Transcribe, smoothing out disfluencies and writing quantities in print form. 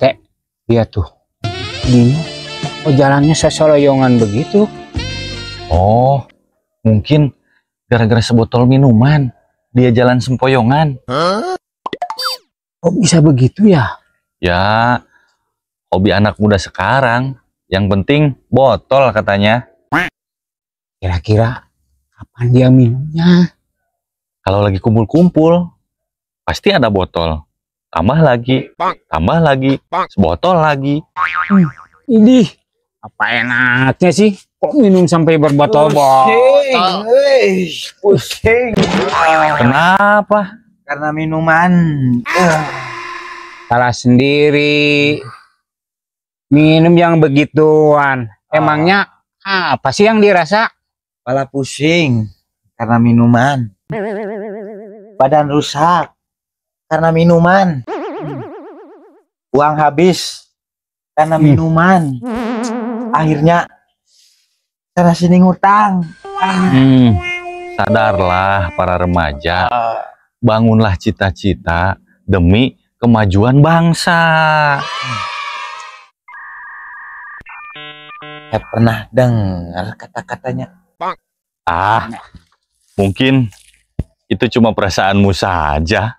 Teh, lihat tuh. Gini, kok jalannya sesoloyongan begitu? Oh, mungkin gara-gara sebotol minuman dia jalan sempoyongan. Kok bisa begitu ya? Ya, hobi anak muda sekarang. Yang penting botol katanya. Kira-kira kapan dia minumnya? Kalau lagi kumpul-kumpul, pasti ada botol. Tambah lagi, sebotol lagi. Ini apa enaknya sih? Kok minum sampai berbotol-botol? Pusing. Kenapa? Karena minuman. Salah sendiri. Minum yang begituan. Emangnya apa sih yang dirasa? Kepala pusing karena minuman. Badan rusak karena minuman. Uang habis karena minuman. Akhirnya sana sini ngutang. Sadarlah para remaja. Bangunlah cita-cita demi kemajuan bangsa. Saya pernah dengar kata-katanya. Mungkin itu cuma perasaanmu saja.